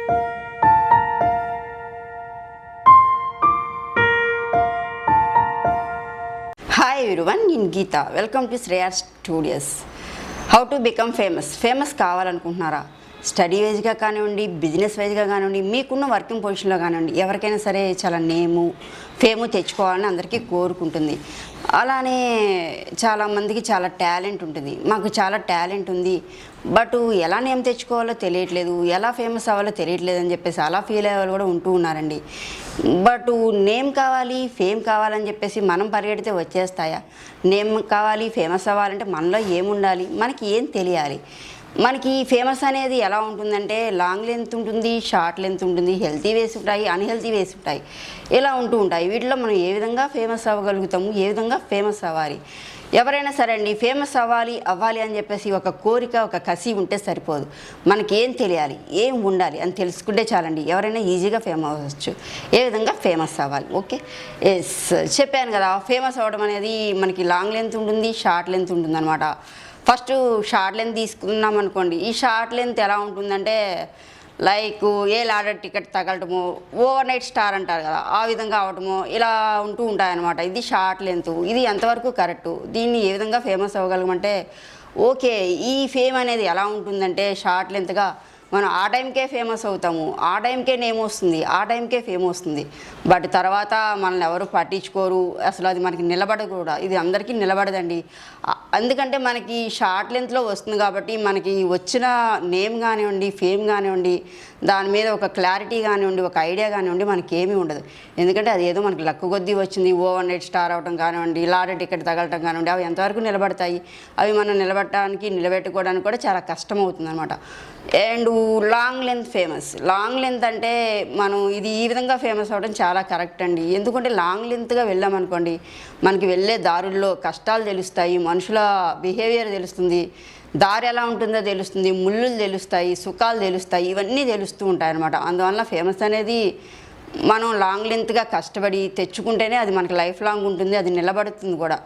Hi everyone, in Geeta. Welcome to Shreyas Studios. How to become famous? Famous కావాలనుకుంటున్నారా? Study వైజ్గా కానివ్వండి, business వైజ్గా కానివ్వండి, మీకున్న వర్కింగ్ పొజిషన్లో కానివ్వండి, ఎవరికైనా సరే చాలా ఫేము తెచ్చుకోవాలని అందరికీ కోరుకుంటుంది. అలానే చాలామందికి చాలా టాలెంట్ ఉంటుంది. మాకు చాలా టాలెంట్ ఉంది, బట్ ఎలా నేమ్ తెచ్చుకోవాలో తెలియట్లేదు, ఎలా ఫేమస్ అవ్వాలో తెలియట్లేదు అని చెప్పేసి అలా ఫీల్ అయ్యే వాళ్ళు కూడా ఉంటూ ఉన్నారండి. బట్ నేమ్ కావాలి, ఫేమ్ కావాలని చెప్పేసి మనం పరిగెడితే వచ్చేస్తాయా? నేమ్ కావాలి, ఫేమస్ అవ్వాలంటే మనలో ఏముండాలి, మనకి ఏం తెలియాలి? మనకి ఫేమస్ అనేది ఎలా ఉంటుందంటే లాంగ్ లెంత్ ఉంటుంది, షార్ట్ లెంత్ ఉంటుంది, హెల్తీ వేస్ ఉంటాయి, అన్హెల్తీ వేస్ ఉంటాయి, ఇలా ఉంటూ ఉంటాయి. వీటిలో మనం ఏ విధంగా ఫేమస్ అవ్వగలుగుతాము, ఏ విధంగా ఫేమస్ అవ్వాలి? ఎవరైనా సరే అండి, ఫేమస్ అవ్వాలి అని చెప్పేసి ఒక కోరిక, ఒక కసి ఉంటే సరిపోదు. మనకి ఏం తెలియాలి, ఏం ఉండాలి అని తెలుసుకుంటే చాలండి, ఎవరైనా ఈజీగా ఫేమస్ అవ్వచ్చు. ఏ విధంగా ఫేమస్ అవ్వాలి? ఓకే, ఎస్, చెప్పాను కదా, ఫేమస్ అవ్వడం అనేది మనకి లాంగ్ లెంత్ ఉంటుంది, షార్ట్ లెంత్ ఉంటుంది అనమాట. ఫస్ట్ షార్ట్ లెంత్ తీసుకున్నాం అనుకోండి. ఈ షార్ట్ లెంత్ ఎలా ఉంటుందంటే లైక్ ఏ లాడర్ టికెట్ తగలటము, ఓవర్ నైట్ స్టార్ అంటారు కదా, ఆ విధంగా అవటము, ఇలా ఉంటూ ఉంటాయన్నమాట. ఇది షార్ట్ లెంత్. ఇది ఎంతవరకు కరెక్టు? దీన్ని ఏ విధంగా ఫేమస్ అవ్వగలమంటే, ఓకే, ఈ ఫేమ్ అనేది ఎలా ఉంటుందంటే షార్ట్ లెంత్గా మనం ఆ టైంకే ఫేమస్ అవుతాము, ఆ టైంకే నేమ్ వస్తుంది, ఆ టైంకే ఫేమ్ వస్తుంది. బట్ తర్వాత మనల్ని ఎవరు పట్టించుకోరు, అసలు అది మనకి నిలబడదు కూడా. ఇది అందరికీ నిలబడదండి. ఎందుకంటే మనకి షార్ట్ లెంత్లో వస్తుంది కాబట్టి మనకి వచ్చిన నేమ్ కానివ్వండి, ఫేమ్ కానివ్వండి, దాని మీద ఒక క్లారిటీ కానివ్వండి, ఒక ఐడియా కానివ్వండి, మనకి ఏమీ ఉండదు. ఎందుకంటే అది ఏదో మనకి లక్కు కొద్దీ వచ్చింది, ఓవర్ నైట్ స్టార్ అవడం కానివ్వండి, లాటరీ టికెట్ తగలటం కానివ్వండి, అవి ఎంతవరకు నిలబడతాయి? అవి మనం నిలబెట్టుకోవడానికి కూడా చాలా కష్టం అవుతుంది అనమాట. And long length famous. Long length అంటే మనం ఇది ఈ విధంగా ఫేమస్ అవ్వడం చాలా కరెక్ట్ అండి. ఎందుకంటే లాంగ్ లెంత్గా వెళ్ళామనుకోండి, మనకి వెళ్ళే దారుల్లో కష్టాలు తెలుస్తాయి, మనుషుల బిహేవియర్ తెలుస్తుంది, దారి ఎలా ఉంటుందో తెలుస్తుంది, ముళ్ళులు తెలుస్తాయి, సుఖాలు తెలుస్తాయి, ఇవన్నీ తెలుస్తూ ఉంటాయి అన్నమాట. అందువల్ల ఫేమస్ అనేది మనం లాంగ్ లెంత్గా కష్టపడి తెచ్చుకుంటేనే అది మనకి లైఫ్ లాంగ్ ఉంటుంది, అది నిలబడుతుంది కూడా.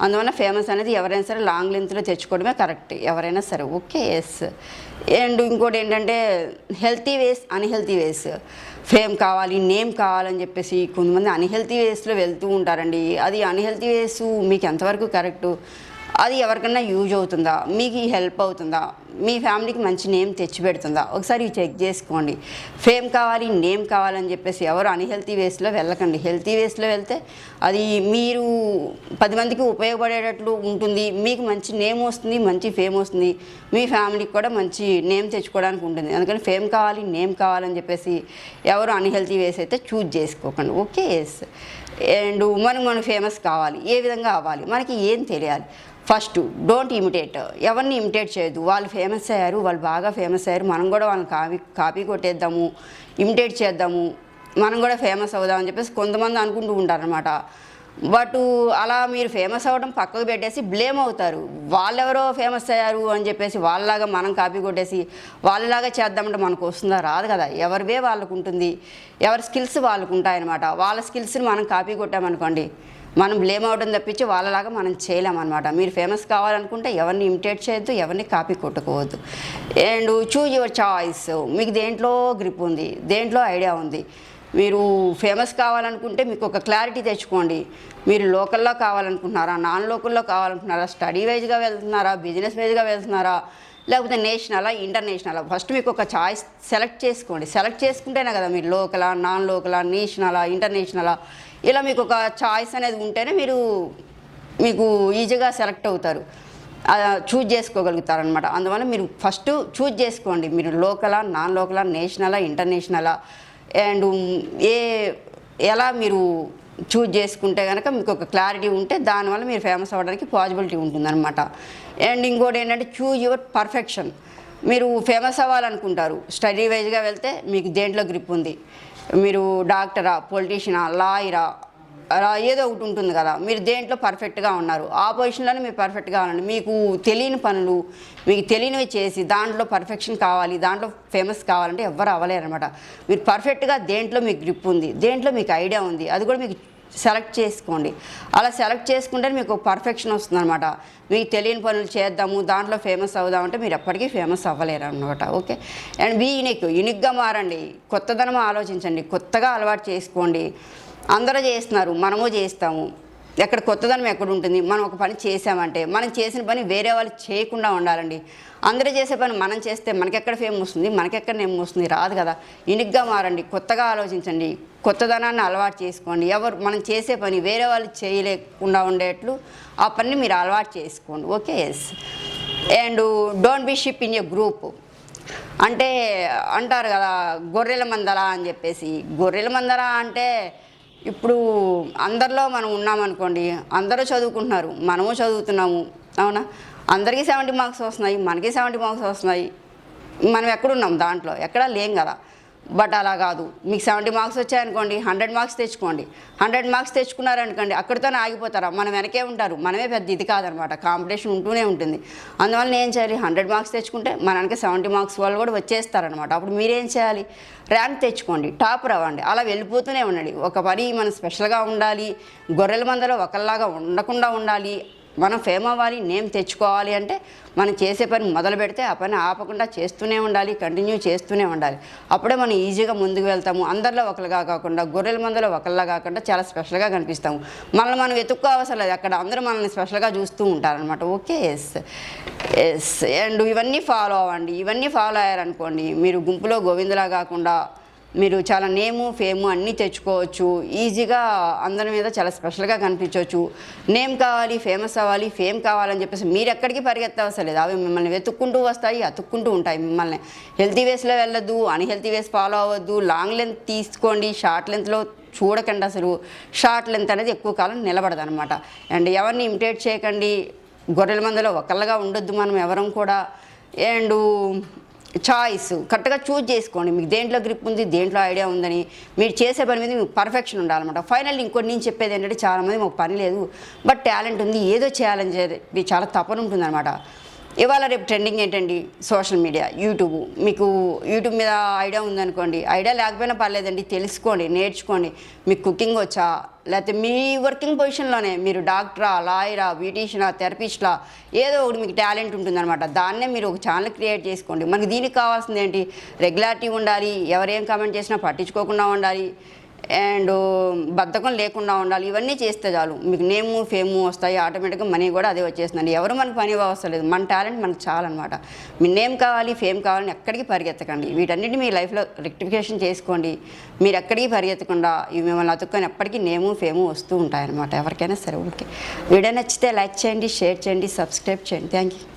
అందువల్ల ఫేమస్ అనేది ఎవరైనా సరే లాంగ్ లెంత్లో తెచ్చుకోవడమే కరెక్ట్, ఎవరైనా సరే. Okay, yes. అండ్ ఇంకోటి ఏంటంటే హెల్తీ వేస్, అన్హెల్తీ వేస్. ఫేమ్ కావాలి, నేమ్ కావాలని చెప్పేసి కొంతమంది అన్హెల్తీ వేస్లో వెళ్తూ ఉంటారండి. అది అన్హెల్తీ వేస్ మీకు ఎంతవరకు కరెక్టు? అది ఎవరికన్నా యూజ్ అవుతుందా, మీకు హెల్ప్ అవుతుందా, మీ ఫ్యామిలీకి మంచి నేమ్ తెచ్చిపెడుతుందా? ఒకసారి చెక్ చేసుకోండి. ఫేమ్ కావాలి, నేమ్ కావాలని చెప్పేసి ఎవరు అన్హెల్తీ వేస్లో వెళ్ళకండి. హెల్తీ వేస్లో వెళ్తే అది మీరు 10 మందికి ఉపయోగపడేటట్లు ఉంటుంది, మీకు మంచి నేమ్ వస్తుంది, మంచి ఫేమ్ వస్తుంది, మీ ఫ్యామిలీకి కూడా మంచి నేమ్ తెచ్చుకోవడానికి ఉంటుంది. అందుకని ఫేమ్ కావాలి, నేమ్ కావాలని చెప్పేసి ఎవరు అన్హెల్తీ వేస్ అయితే చూజ్ చేసుకోకండి. Okay, yes. అండ్ మనం ఫేమస్ కావాలి, ఏ విధంగా అవ్వాలి, మనకి ఏం తెలియాలి? First, don't imitate. ఎవరిని ఇమిటేట్ చేయొద్దు. వాళ్ళు ఫేమస్ అయ్యారు, వాళ్ళు బాగా ఫేమస్ అయ్యారు, మనం కూడా వాళ్ళని కాపీ కొట్టేద్దాము, ఇమిటేట్ చేద్దాము, మనం కూడా ఫేమస్ అవుదామని చెప్పేసి కొంతమంది అనుకుంటూ ఉంటారనమాట. బట్ అలా మీరు ఫేమస్ అవ్వడం పక్కకు పెట్టేసి బ్లేమ్ అవుతారు. వాళ్ళెవరో ఫేమస్ అయ్యారు అని చెప్పేసి వాళ్ళలాగా మనం కాపీ కొట్టేసి వాళ్ళలాగా చేద్దామంటే మనకు వస్తుందా? రాదు కదా. ఎవరివే వాళ్ళకు ఉంటుంది, ఎవరి స్కిల్స్ వాళ్ళకు ఉంటాయన్నమాట. వాళ్ళ స్కిల్స్ని మనం కాపీ కొట్టామనుకోండి, మనం బ్లేమ్ అవడం తప్పించి వాళ్ళలాగా మనం చేయలేమన్నమాట. మీరు ఫేమస్ కావాలనుకుంటే ఎవరిని ఇమిటేట్ చేయొద్దు, ఎవరిని కాపీ కొట్టుకోవద్దు. And choose your choice. మీకు దేంట్లో గ్రిప్ ఉంది, దేంట్లో ఐడియా ఉంది. మీరు ఫేమస్ కావాలనుకుంటే మీకు ఒక క్లారిటీ తెచ్చుకోండి. మీరు లోకల్లో కావాలనుకుంటున్నారా, నాన్ లోకల్లో కావాలనుకుంటున్నారా, స్టడీ వైజ్గా వెళ్తున్నారా, బిజినెస్ వైజ్గా వెళ్తున్నారా, లేకపోతే నేషనలా, ఇంటర్నేషనలా? ఫస్ట్ మీకు ఒక చాయిస్ సెలెక్ట్ చేసుకోండి. సెలెక్ట్ చేసుకుంటేనే కదా మీరు లోకలా, నాన్ లోకలా, నేషనలా, ఇంటర్నేషనలా, ఇలా మీకు ఒక చాయిస్ అనేది ఉంటేనే మీకు ఈజీగా సెలెక్ట్ అవుతారు, చూజ్ చేసుకోగలుగుతారనమాట. అందువల్ల మీరు ఫస్ట్ చూజ్ చేసుకోండి. మీరు లోకలా, నాన్ లోకలా, నేషనలా, ఇంటర్నేషనలా, అండ్ ఎలా మీరు చూజ్ చేసుకుంటే కనుక మీకు ఒక క్లారిటీ ఉంటే దానివల్ల మీరు ఫేమస్ అవ్వడానికి పాసిబిలిటీ ఉంటుందన్నమాట. అండ్ ఇంకోటి ఏంటంటే చూజ్ యువర్ పర్ఫెక్షన్. మీరు ఫేమస్ అవ్వాలనుకుంటారు, స్టడీ వైజ్గా వెళ్తే మీకు దేంట్లో గ్రిప్ ఉంది, మీరు డాక్టరా, పొలిటీషియనా, లాయరా, అలా ఏదో ఒకటి ఉంటుంది కదా. మీరు దేంట్లో పర్ఫెక్ట్గా ఉన్నారు, ఆ పొజిషన్లోనే మీరు పర్ఫెక్ట్గా ఉండండి. మీకు తెలియని పనులు, మీకు తెలియనివి చేసి దాంట్లో పర్ఫెక్షన్ కావాలి, దాంట్లో ఫేమస్ కావాలంటే ఎవ్వరు అవ్వలేరు అనమాట. మీరు పర్ఫెక్ట్గా దేంట్లో మీకు గ్రిప్ ఉంది, దేంట్లో మీకు ఐడియా ఉంది, అది కూడా మీకు సెలెక్ట్ చేసుకోండి. అలా సెలెక్ట్ చేసుకుంటే మీకు పర్ఫెక్షన్ వస్తుందన్నమాట. మీకు తెలియని పనులు చేద్దాము, దాంట్లో ఫేమస్ అవుదామంటే మీరు ఎప్పటికీ ఫేమస్ అవ్వలేరు అనమాట. ఓకే, అండ్ బీ యూనిక్గా మారండి, కొత్తదనం ఆలోచించండి, కొత్తగా అలవాటు చేసుకోండి. అందరూ చేస్తున్నారు, మనము చేస్తాము. ఎక్కడ కొత్తదనం ఎక్కడ ఉంటుంది? మనం ఒక పని చేసామంటే మనం చేసిన పని వేరే వాళ్ళు చేయకుండా ఉండాలండి. అందరూ చేసే పని మనం చేస్తే మనకెక్కడ ఫేమ్ వస్తుంది, మనకెక్కడ నేమ్ వస్తుంది? రాదు కదా. యూనిక్గా మారండి, కొత్తగా ఆలోచించండి, కొత్తదనాన్ని అలవాటు చేసుకోండి. మనం చేసే పని వేరే వాళ్ళు చేయలేకుండా ఉండేట్లు ఆ పనిని మీరు అలవాటు చేసుకోండి. Okay, yes. And don't be sheep in a group. అంటే అంటారు కదా గొర్రెల మందలా అని చెప్పేసి. గొర్రెల మందలా అంటే ఇప్పుడు అందరిలో మనం ఉన్నామనుకోండి, అందరూ చదువుకుంటున్నారు, మనము చదువుతున్నాము, అవునా? అందరికీ 70 మార్క్స్ వస్తున్నాయి, మనకి 70 మార్క్స్ వస్తున్నాయి. మనం ఎక్కడున్నాం? దాంట్లో ఎక్కడా లేం కదా. బట్ అలా కాదు. మీకు 70 మార్క్స్ వచ్చాయనుకోండి, 100 మార్క్స్ తెచ్చుకోండి. 100 మార్క్స్ తెచ్చుకున్నారనుకోండి, అక్కడితోనే ఆగిపోతారా? మనం వెనకే ఉంటారు, మనమే పెద్ద ఇది కాదనమాట. కాంపిటీషన్ ఉంటూనే ఉంటుంది. అందువల్ల ఏం చేయాలి? 100 మార్క్స్ తెచ్చుకుంటే మన వెనక 70 మార్క్స్ వాళ్ళు కూడా వచ్చేస్తారనమాట. అప్పుడు మీరేం చేయాలి? ర్యాంక్ తెచ్చుకోండి, టాపర్ అవ్వండి. అలా వెళ్ళిపోతూనే ఉండండి. ఒక పని మనం స్పెషల్గా ఉండాలి, గొర్రెల మందలో ఒకళ్ళలాగా ఉండకుండా ఉండాలి, మనం ఫేమ్ అవ్వాలి, నేమ్ తెచ్చుకోవాలి అంటే మనం చేసే పని మొదలు పెడితే ఆ పని ఆపకుండా చేస్తూనే ఉండాలి, కంటిన్యూ చేస్తూనే ఉండాలి. అప్పుడే మనం ఈజీగా ముందుకు వెళ్తాము. అందరిలో ఒకరిగా కాకుండా, గొర్రెల మందలో ఒకరిలా కాకుండా చాలా స్పెషల్గా కనిపిస్తాము. మనల్ని మనం వెతుక్కో అవసరం లేదు, అక్కడ అందరూ మనల్ని స్పెషల్గా చూస్తూ ఉంటారనమాట. Okay, yes yes. అండ్ ఇవన్నీ ఫాలో అవ్వండి. ఇవన్నీ ఫాలో అయ్యారనుకోండి, మీరు గుంపులో గోవిందులా కాకుండా మీరు చాలా నేము ఫేము అన్నీ తెచ్చుకోవచ్చు. ఈజీగా అందరి మీద చాలా స్పెషల్గా కనిపించవచ్చు. నేమ్ కావాలి, ఫేమస్ అవ్వాలి, ఫేమ్ కావాలని చెప్పేసి మీరు ఎక్కడికి పరిగెత్తవసరం లేదు. అవి మిమ్మల్ని వెతుక్కుంటూ వస్తాయి, అతుక్కుంటూ ఉంటాయి మిమ్మల్ని. హెల్తీ వేస్లో వెళ్ళొద్దు, అన్హెల్తీ వేస్ ఫాలో అవ్వద్దు. లాంగ్ లెంత్ తీసుకోండి, షార్ట్ లెంత్లో చూడకండి. అసలు షార్ట్ లెంత్ అనేది ఎక్కువ కాలం నిలబడదు అనమాట. అండ్ ఎవరిని ఇమిటేట్ చేయకండి. గొర్రెల మందలో ఒకళ్ళగా ఉండొద్దు మనం ఎవరం కూడా. అండ్ చాయిస్ కరెక్ట్గా చూజ్ చేసుకోండి. మీకు దేంట్లో గ్రిప్ ఉంది, దేంట్లో ఐడియా ఉందని, మీరు చేసే పని మీద మీకు పర్ఫెక్షన్ ఉండాలన్నమాట. ఫైనల్ ఇంకోటి నేను చెప్పేది ఏంటంటే, చాలామంది మాకు పని లేదు బట్ టాలెంట్ ఉంది, ఏదో చేయాలని చెప్పి చాలా తపన ఉంటుందన్నమాట. ఇవాళ రేపు ట్రెండింగ్ ఏంటండి? Social media, YouTube. మీకు యూట్యూబ్ మీద ఐడియా ఉందనుకోండి, ఐడియా లేకపోయినా పర్లేదండి, తెలుసుకోండి, నేర్చుకోండి. మీకు కుకింగ్ వచ్చా, లేకపోతే మీ వర్కింగ్ పొజిషన్లోనే మీరు డాక్టరా, లాయరా, బ్యూటీషియనా, థెరపిస్టా, ఏదో ఒకటి మీకు టాలెంట్ ఉంటుందన్నమాట. దాన్నే మీరు ఒక ఛానల్ క్రియేట్ చేసుకోండి. మనకి దీనికి కావాల్సింది ఏంటి? రెగ్యులారిటీ ఉండాలి, ఎవరేం కామెంట్ చేసినా పట్టించుకోకుండా ఉండాలి, అండ్ బద్ధకం లేకుండా ఉండాలి. ఇవన్నీ చేస్తే చాలు, మీకు నేము ఫేము వస్తాయి, ఆటోమేటిక్గా మనీ కూడా అదే వచ్చేస్తుందండి. ఎవరు మనకు పని అవసరం లేదు, మన టాలెంట్ మనకు చాలన్నమాట. మీ నేమ్ కావాలి, ఫేమ్ కావాలని ఎక్కడికి పరిగెత్తకండి. వీటన్నిటి మీ లైఫ్లో రెక్టిఫికేషన్ చేసుకోండి. మీరు ఎక్కడికి పరిగెత్తకుండా ఇవి మిమ్మల్ని అతుక్కొని ఎప్పటికీ నేము ఫేము వస్తూ ఉంటాయన్నమాట ఎవరికైనా సరే. ఓకే, వీడియో నచ్చితే లైక్ చేయండి, షేర్ చేయండి, సబ్స్క్రైబ్ చేయండి. Thank you.